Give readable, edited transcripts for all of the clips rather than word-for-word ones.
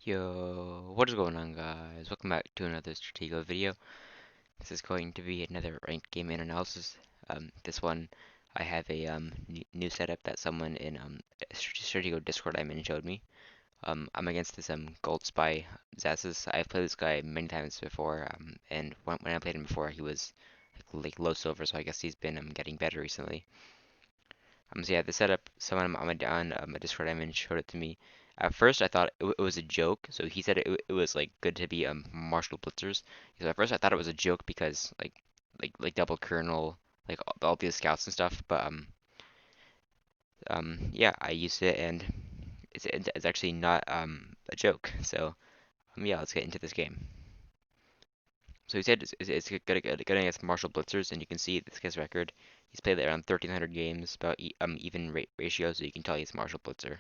Yo, what is going on, guys? Welcome back to another Stratego video. This is going to be another ranked game in analysis. This one, I have a new setup that someone in Stratego Discord I'm in showed me. I'm against this Gold Spy Zazzis. I've played this guy many times before, and when I played him before, he was like low silver, so I guess he's been getting better recently. So yeah, the setup, someone on a Discord I'm in showed it to me. At first, I thought it was a joke. So he said it was like good to be martial blitzers. So at first, I thought it was a joke because like double kernel, like all these scouts and stuff. But yeah, I used it and it's actually not a joke. So yeah, let's get into this game. So he said it's good against martial blitzers, and you can see this guy's record. He's played around 1,300 games, about even ratio, so you can tell he's a martial blitzer.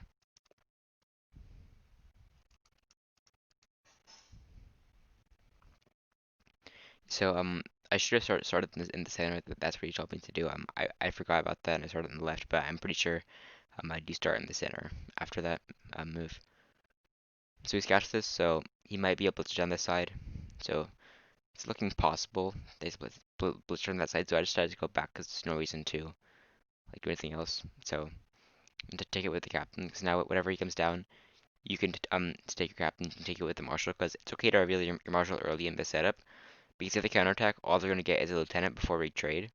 So I should have started in the center. That's what you told me to do. I forgot about that and I started on the left, but I'm pretty sure I do start in the center after that move. So he scouts this, so he might be able to down this side. So it's looking possible. They blitz on that side, so I decided to go back because there's no reason to like do anything else. So to take it with the captain, because now whenever he comes down, you can to take your captain, you can take it with the marshal, because it's okay to reveal your marshal early in the setup. Because if they counterattack, all they're going to get is a lieutenant before we trade.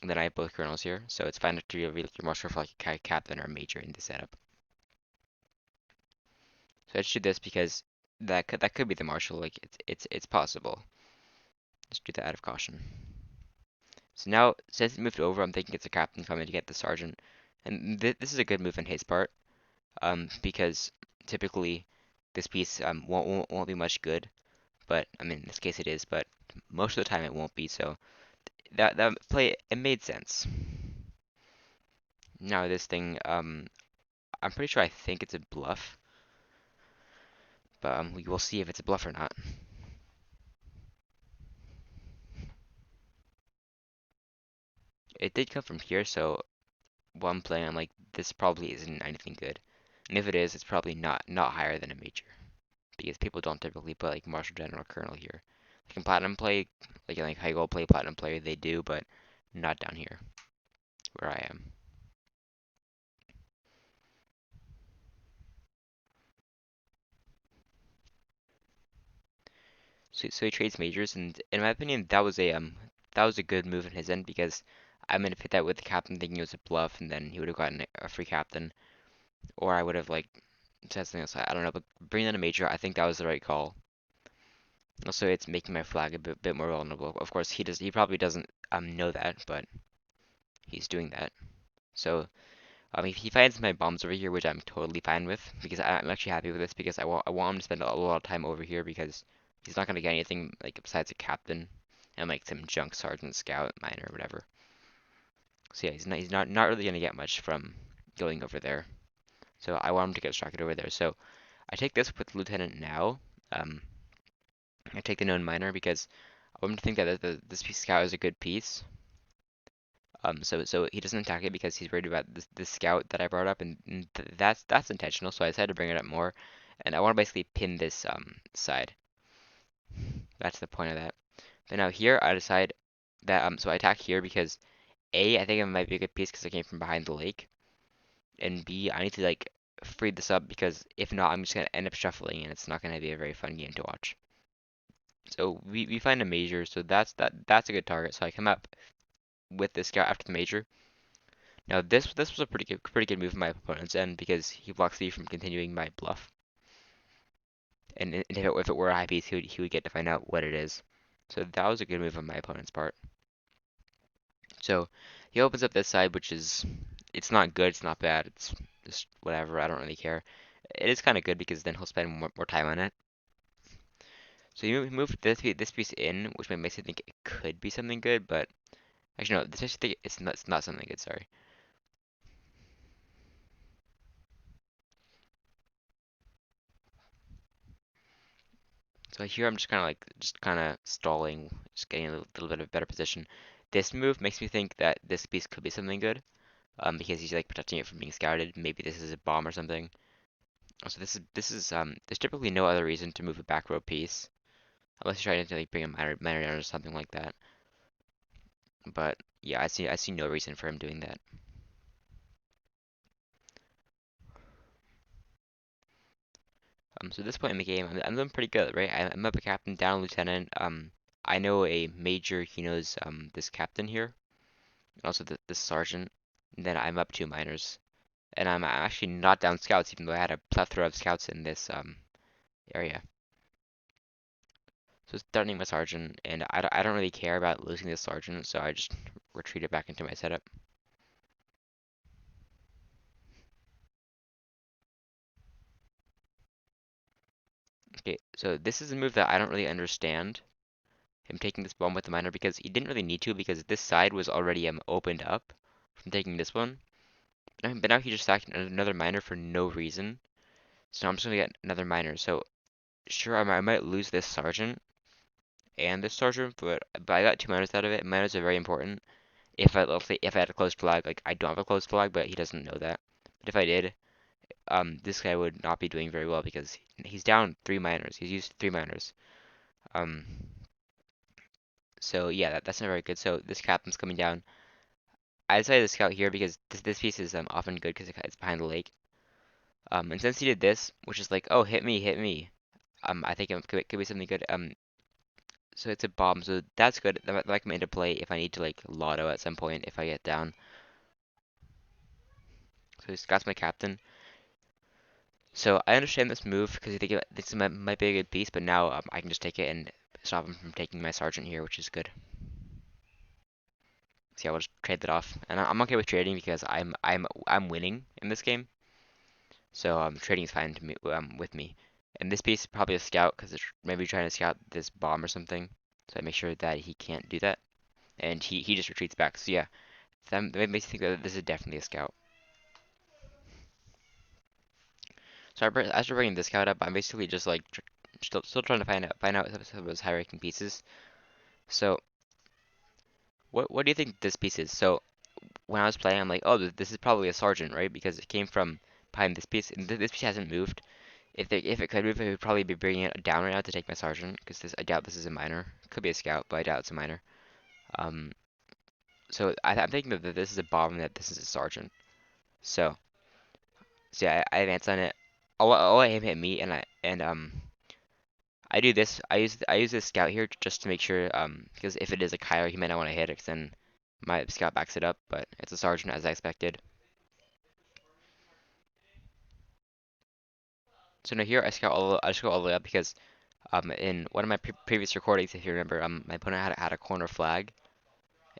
And then I have both colonels here, so it's fine to reveal your marshal for like a captain or a major in the setup. So let's do this because that could be the marshal. Like it's possible. Let's do that out of caution. So now since it moved over, I'm thinking it's a captain coming to get the sergeant, and this is a good move on his part. Because typically this piece won't be much good, but I mean in this case it is, but most of the time it won't be. So that play it made sense. Now this thing, I'm pretty sure I think it's a bluff, but we will see if it's a bluff or not. It did come from here, so while I'm playing, I'm like, this probably isn't anything good. And if it is, it's probably not higher than a major, because people don't typically put like Marshal General Colonel here. Like in Platinum play, like high gold play, Platinum player, they do, but not down here where I am. So he trades majors, and in my opinion, that was a good move on his end because I'm gonna fit that with the captain thinking it was a bluff, and then he would have gotten a free captain, or I would have like said something else. I don't know, but bringing in a major, I think that was the right call. Also, it's making my flag a bit more vulnerable. Of course, he probably doesn't know that, but he's doing that. So if he finds my bombs over here, which I'm totally fine with, because I'm actually happy with this because I want him to spend a lot of time over here because he's not gonna get anything like besides a captain and like some junk sergeant, scout, miner, whatever. So yeah, he's not really gonna get much from going over there. So I want him to get distracted over there. So I take this with lieutenant now. Um, I take the known miner because I want him to think that this piece scout is a good piece. So he doesn't attack it because he's worried about this scout that I brought up, and that's intentional. So I decided to bring it up more, and I want to basically pin this side. That's the point of that. But now here I decide that so I attack here because A, I think it might be a good piece because I came from behind the lake, and B, I need to like free this up because if not, I'm just gonna end up shuffling, and it's not gonna be a very fun game to watch. So we find a major, so that's a good target. So I come up with this scout after the major. Now this was a pretty good move from my opponent's end because he blocks me from continuing my bluff. And if it were a high piece, he would get to find out what it is. So that was a good move on my opponent's part. So he opens up this side, which is it's not good, it's not bad, it's just whatever. I don't really care. It is kind of good because then he'll spend more time on it. So he moved this piece in, which makes me think it could be something good, but actually no, this makes me think it's not something good. Sorry. So here I'm just kind of stalling, just getting a little bit of a better position. This move makes me think that this piece could be something good, because he's like protecting it from being scouted. Maybe this is a bomb or something. So this is there's typically no other reason to move a back row piece unless you're trying to like bring a minor down or something like that. But yeah, I see no reason for him doing that. So at this point in the game, I'm doing pretty good, right? I'm up a captain, down a lieutenant. I know a major. He knows this captain here, and also the sergeant. And then I'm up two minors, and I'm actually not down scouts, even though I had a plethora of scouts in this area. So starting my sergeant, and I don't really care about losing this sergeant, so I just retreated back into my setup. Okay, so this is a move that I don't really understand. Him taking this bomb with the miner because he didn't really need to because this side was already opened up from taking this one. But now he just sacked another miner for no reason. So now I'm just gonna get another miner. So sure, I might lose this sergeant and this sergeant, but I got two miners out of it. Miners are very important. If I let's say if I had a closed flag, like I don't have a closed flag, but he doesn't know that. But if I did, this guy would not be doing very well because he's down three miners. He's used three miners. Um, so yeah, that's not very good. So this captain's coming down. I decided to scout here because this piece is often good because it's behind the lake. And since he did this, which is like, oh, hit me. I think it could be something good. So it's a bomb, so that's good. That might come into play if I need to like lotto at some point if I get down. So Scott's my captain. So I understand this move because I think this might be a good piece, but now I can just take it and stop him from taking my sergeant here, which is good. See, I will just trade that off, and I'm okay with trading because I'm winning in this game. So trading is fine to me with me. And this piece is probably a scout because it's maybe trying to scout this bomb or something. So I make sure that he can't do that, and he just retreats back. So yeah, that makes me think that this is definitely a scout. So as we're bringing this scout up, I'm basically just like still trying to find out some of those high ranking pieces. So what do you think this piece is? So when I was playing, I'm like, oh, this is probably a sergeant, right? Because it came from behind this piece, and this piece hasn't moved. If it could move, it would probably be bringing it down right now to take my sergeant, because I doubt this is a minor. Could be a scout, but I doubt it's a minor. Um, so I'm thinking that this is a bomb and that this is a sergeant. So, so yeah, I advance on it. I'll let him hit me, I do this. I use this scout here just to make sure because if it is a Kyler, he might not want to hit it, 'cause then my scout backs it up. But it's a sergeant as I expected. So now here I just go all the way up because in one of my previous recordings, if you remember, my opponent had a corner flag,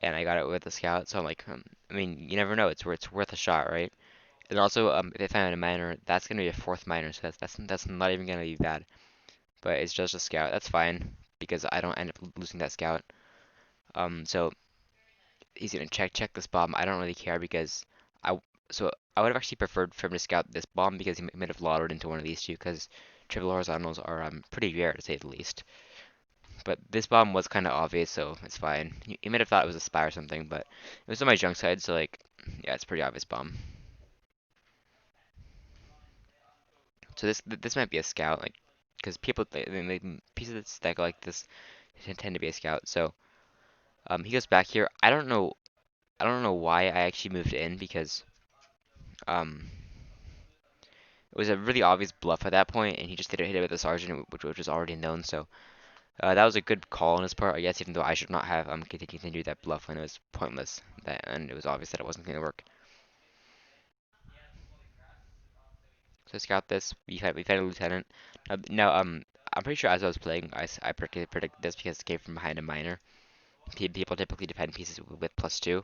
and I got it with the scout. So I'm like, I mean, you never know. It's worth a shot, right? And also, if I find a minor, that's gonna be a fourth minor, so that's not even gonna be bad. But it's just a scout. That's fine because I don't end up losing that scout. So he's gonna check this bomb. I don't really care because I so I would have actually preferred for him to scout this bomb because he might have lottered into one of these two because triple horizontals are pretty rare to say the least. But this bomb was kind of obvious, so it's fine. He might have thought it was a spy or something, but it was on my junk side, so like, yeah, it's a pretty obvious bomb. So this might be a scout, like, because people pieces that go like this tend to be a scout. So he goes back here. I don't know why I actually moved in because um it was a really obvious bluff at that point, and he just didn't hit it with the sergeant, which was already known. So that was a good call on his part, I guess, even though I should not have continued to do that bluff when it was pointless. And it was obvious that it wasn't going to work. So scout this. We found a lieutenant. Now I'm pretty sure as I was playing, I predicted this because it came from behind a minor. People typically defend pieces with +2.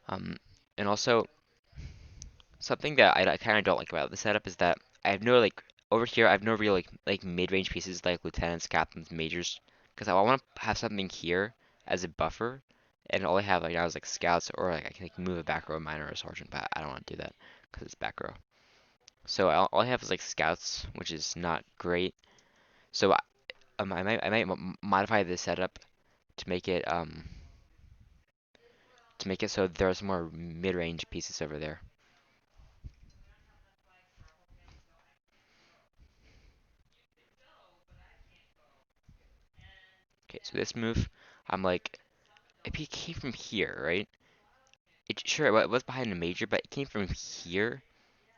Um, and also something that I kind of don't like about the setup is that I have no like over here I have no real like mid-range pieces like lieutenants, captains, majors, because I want to have something here as a buffer, and all I have right now is like scouts or like I can like, move a back row minor or sergeant, but I don't want to do that because it's back row. So all I have is like scouts, which is not great. So I might modify this setup to make it so there's more mid-range pieces over there. Okay, so this move, I'm like, if he came from here, right? It sure it was behind a major, but it came from here.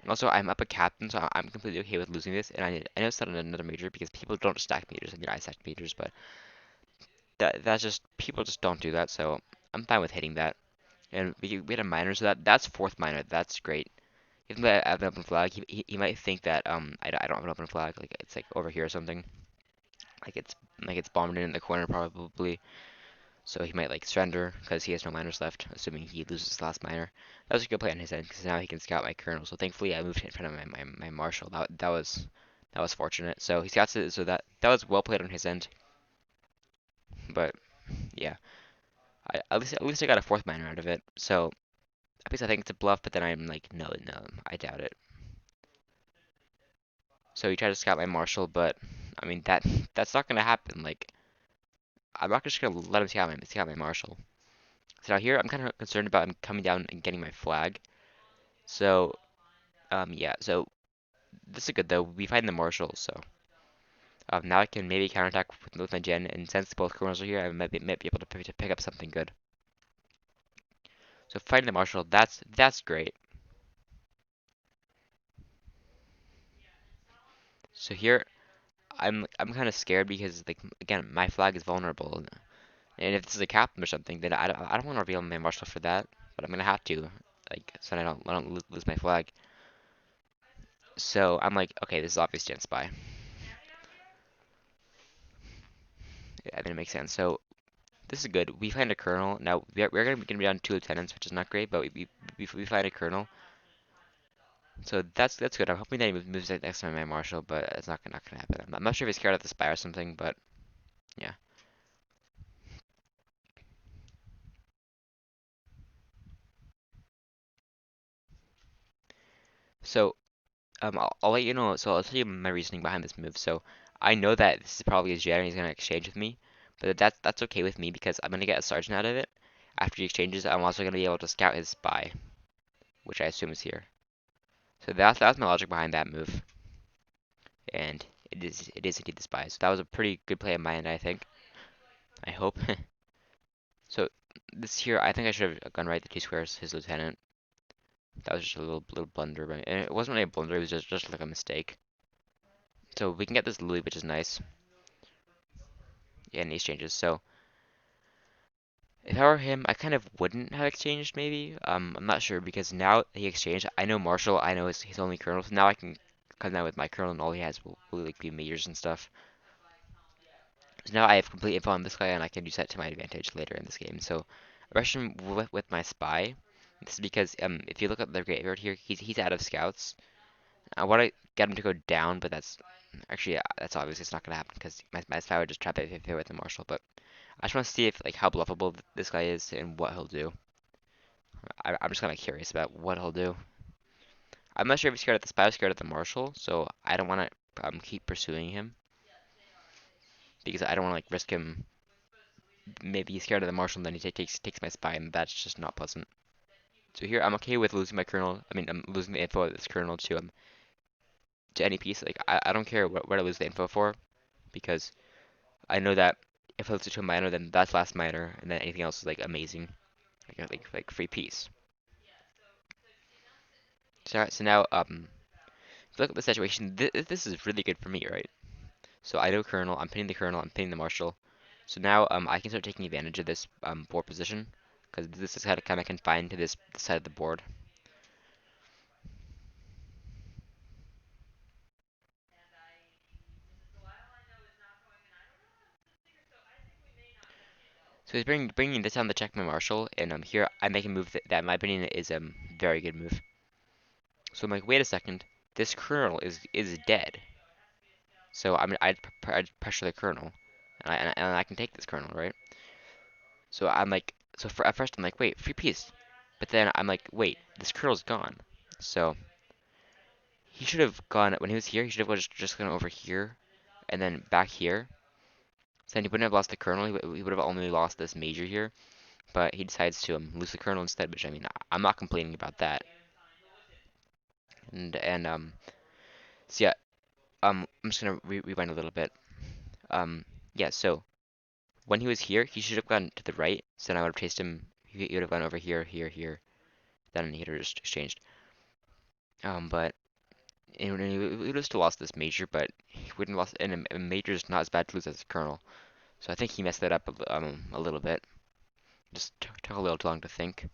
And also, I'm up a captain, so I'm completely okay with losing this. And I know it's not another major because people don't stack meters. I mean, I stack meters, but that's just people just don't do that. So I'm fine with hitting that. And we had a minor, so that's fourth minor. That's great. Even though I have an open flag, he might think that I don't have an open flag, like it's like over here or something. Like it's bombed in the corner probably. So he might like surrender because he has no minors left, assuming he loses his last minor. That was a good play on his end because now he can scout my colonel. So thankfully I moved in front of my marshal. That was fortunate. So he scouts it. So that was well played on his end. But yeah, at least I got a fourth minor out of it. So at least I think it's a bluff. But then I'm like, no, I doubt it. So he tried to scout my marshal, but I mean that's not gonna happen. Like I'm not just gonna let him scout my marshal. So now here I'm kind of concerned about him coming down and getting my flag. So yeah, so this is good though. We find the marshal, so now I can maybe counterattack with my gen, and since both colonels are here, I might be able to pick up something good. So fighting the marshal, that's great. So here I'm kind of scared because like again my flag is vulnerable, and if this is a captain or something, then I don't want to reveal my marshal for that, but I'm gonna have to, like so I don't lose my flag. So I'm like, okay, this is obvious gen spy. Yeah, I think it makes sense. So this is good. We find a colonel. Now we're gonna be on two lieutenants, which is not great, but we find a colonel. So that's good. I'm hoping that he moves it next time my marshal, but it's not gonna happen. I'm not sure if he's scared of the spy or something, but yeah. So I'll let you know. So I'll tell you my reasoning behind this move. So I know that this is probably his gen. He's gonna exchange with me, but that's okay with me because I'm gonna get a sergeant out of it. After he exchanges, I'm also gonna be able to scout his spy, which I assume is here. So that's my logic behind that move, and it is indeed the spy. So that was a pretty good play of my end, I think. I hope. So this here, I think I should have gone right the two squares, his lieutenant. That was just a little blunder, but it wasn't really a blunder. It was just like a mistake. So we can get this Louis, which is nice. Yeah, and he exchanges. So if I were him, I kind of wouldn't have exchanged maybe. I'm not sure because now he exchanged. I know Marshall. I know his only colonel. So now I can cut that with my colonel, and all he has will like be majors and stuff. So now I have complete info on this guy, and I can use that to my advantage later in this game. So I rushed him with my spy. This is because if you look at the graveyard here, he's out of scouts. I want to get him to go down, but that's actually that's obviously it's not gonna happen because my spy would just trap it if with the marshal. But I just want to see if like how bluffable this guy is and what he'll do. I'm just kind of curious about what he'll do. I'm not sure if he's scared of the spy or scared of the marshal, so I don't want to keep pursuing him because I don't want to like risk him. Maybe he's scared of the marshal and then he takes my spy, and that's just not pleasant. So here I'm okay with losing my colonel. I mean, I'm losing the info of this colonel to any piece. Like I don't care what I lose the info for because I know that if I lose it to a minor, then that's last minor, and then anything else is like amazing, like free piece. So now if you look at the situation, this is really good for me, right? So I know colonel, I'm pinning the colonel, I'm pinning the marshal. So now I can start taking advantage of this board position because this is kind of confined to this side of the board. So he's bringing this down to check my marshal, and here I make a move that in my opinion is very good move. So I'm like, wait a second, this colonel is dead. So I'd pressure the colonel, and I can take this colonel, right? So I'm like, so at first I'm like, wait, free piece, but then I'm like, wait, this colonel's gone. So he should have gone when he was here. He should have just gone over here and then back here. So then he wouldn't have lost the colonel. He would have only lost this major here. But he decides to lose the colonel instead, which I mean, I'm not complaining about that. And so yeah, I'm just gonna rewind a little bit. Um, yeah, so when he was here, he should have gone to the right. So then I would have chased him. He would have gone over here, here, here. Then he would have just exchanged. But he would have still lost this major, but he wouldn't have lost. And a major is not as bad to lose as a colonel. So I think he messed that up a little bit. Just took a little too long to think.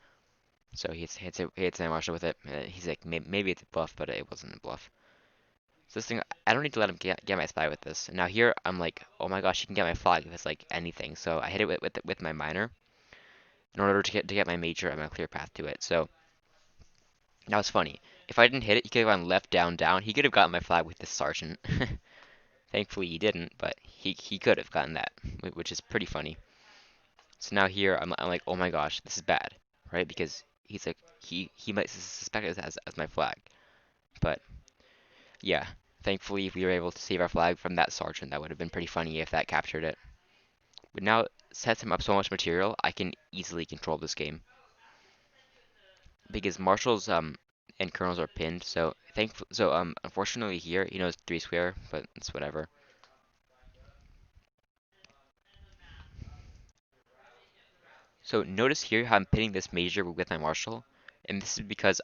So he hits my marshal with it. He's like, maybe it's a bluff, but it wasn't a bluff. So this thing, I don't need to let him get my spy with this. Now here, I'm like, oh my gosh, he can get my flag if it's like anything. So I hit it with my minor in order to get my major and my clear path to it. So that was funny. If I didn't hit it, he could have gone left, down, down. He could have gotten my flag with this sergeant. Thankfully he didn't, but he could have gotten that, which is pretty funny. So now here, I'm like, oh my gosh, this is bad, right? Because he's like, he might suspect it as my flag. But yeah, thankfully we were able to save our flag from that sergeant. That would have been pretty funny if that captured it. But now it sets him up so much material, I can easily control this game. Because marshals and colonels are pinned, so unfortunately here he knows 3 square, but it's whatever. So notice here how I'm pinning this major with my marshal, and this is because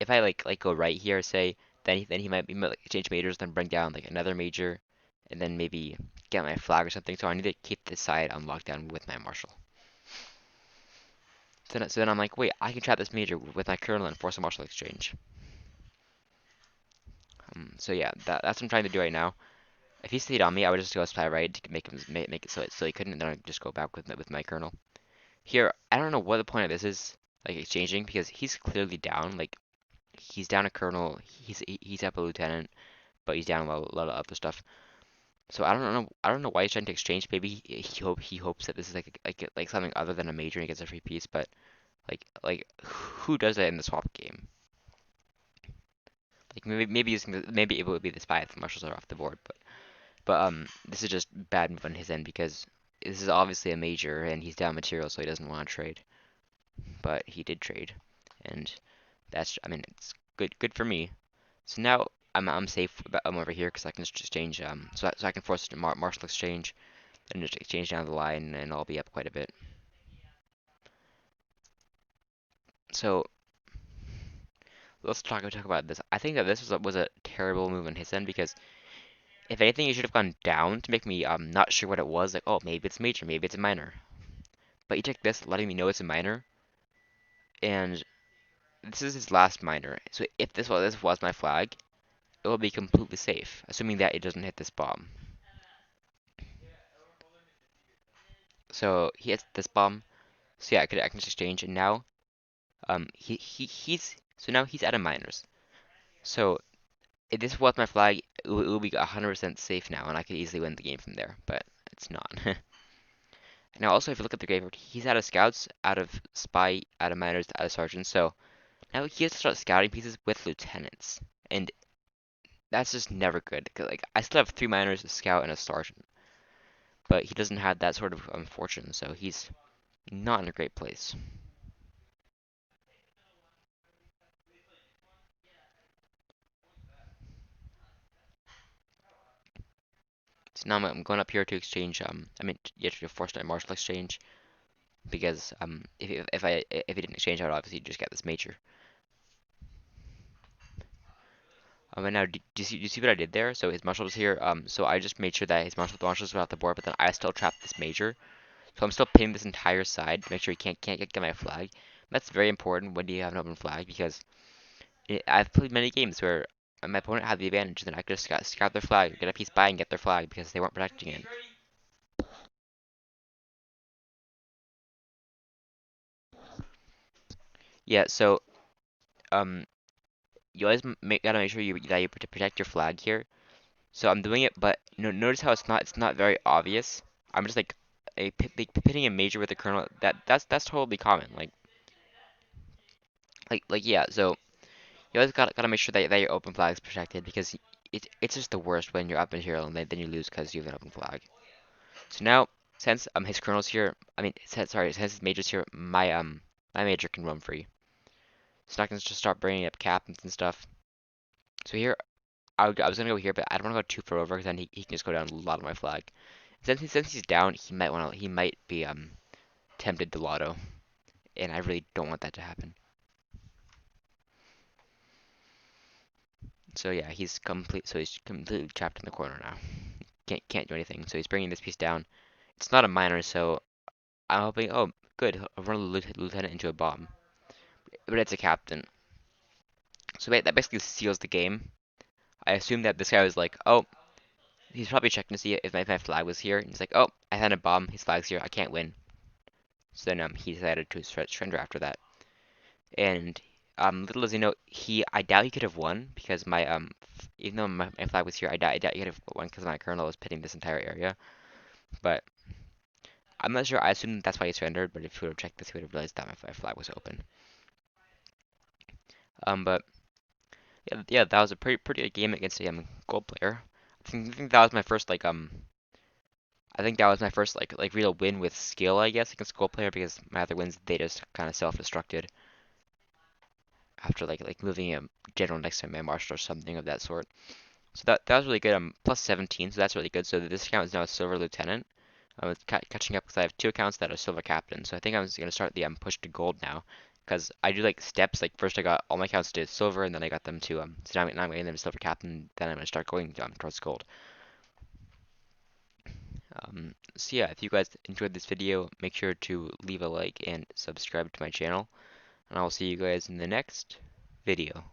if I like go right here, say, then he might like, change majors, then bring down like another major, and then maybe get my flag or something. So I need to keep this side on lockdown with my marshal. So then I'm like, wait, I can trap this major with my colonel and force a marshal exchange. So yeah, that's what I'm trying to do right now. If he stayed on me, I would just go spy right to make it so he couldn't, and then I'd just go back with my colonel. Here, I don't know what the point of this is, like exchanging, because he's clearly down. Like he's down a colonel, he's up a lieutenant, but he's down a lot of other stuff. So I don't know why he's trying to exchange. Maybe he hopes that this is like something other than a major and he gets a free piece. But like who does that in the swap game? Like maybe it would be the spy if the marshals are off the board. But this is just bad move on his end because this is obviously a major and he's down material, so he doesn't want to trade. But he did trade, and I mean it's good for me. So now I'm safe. I'm over here because I can just exchange so I can force a marshal exchange and just exchange down the line and I'll be up quite a bit. So let's talk about this. I think that this was a terrible move on his end because if anything, he should have gone down to make me not sure what it was. Like, oh, maybe it's major, maybe it's a minor. But he took this, letting me know it's a minor, and this is his last minor. So if this was my flag, it will be completely safe, assuming that it doesn't hit this bomb. So he hits this bomb. So yeah, I can just exchange, and now now he's out of minors. So if this was my flag, it will be 100% safe now, and I could easily win the game from there. But it's not. Now also, if you look at the graveyard, he's out of scouts, out of spy, out of minors, out of sergeants. So now he has to start scouting pieces with lieutenants, and that's just never good. 'Cause, like I still have 3 minors, a scout, and a sergeant, but he doesn't have that sort of fortune, so he's not in a great place. So now I'm going up here to exchange. I mean, you have to force my martial exchange because if he didn't exchange, I would obviously just get this major. And now, do you see what I did there? So his marshal was here. So I just made sure that the marshals were off the board, but then I still trapped this major. So I'm still pinning this entire side to make sure he can't get my flag. That's very important when you have an open flag because I've played many games where my opponent had the advantage, and then I could just scout their flag, get a piece by, and get their flag because they weren't protecting it. Yeah. So um, you always gotta make sure you protect your flag here. So I'm doing it, but no, notice how it's not very obvious. I'm just like pitting a major with a colonel. That's totally common. Like yeah. So you always gotta make sure that your open flag is protected because it's just the worst when you're up in hero and then you lose because you have an open flag. So now since his colonel's here, I mean since his major's here, my major can run free. So I can just start bringing up captains and stuff. So here I was gonna go here, but I don't want to go too far over because then he can just go down a lot of my flag. Since he's down, he might be tempted to lotto, and I really don't want that to happen. So yeah, he's completely trapped in the corner now. Can't do anything. So he's bringing this piece down. It's not a minor, so I'm hoping. Oh, good. I'll run a lieutenant into a bomb, but it's a captain. So that basically seals the game. I assume that this guy was like, oh, he's probably checking to see if my flag was here. And he's like, oh, I had a bomb. His flag's here. I can't win. So then he decided to surrender after that. And little does he know, I doubt he could have won because even though my flag was here, I doubt he could have won because my colonel was pitting this entire area. But I'm not sure. I assume that's why he surrendered. But if he would have checked this, he would have realized that my flag was open. But yeah, that was a pretty good game against a gold player. I think that was my first I think that was my first real win with skill, I guess, against gold player because my other wins they just kind of self-destructed after moving a general next to my marshal or something of that sort. So that was really good. I'm plus 17, so that's really good. So this account is now a silver lieutenant. I was catching up because I have two accounts that are silver captain. So I think I'm just gonna start the push to gold now, because I do like steps. Like first I got all my accounts to silver, and then I got them to so now I'm getting them to silver captain. Then I'm gonna start going towards gold. So yeah, if you guys enjoyed this video, make sure to leave a like and subscribe to my channel, and I will see you guys in the next video.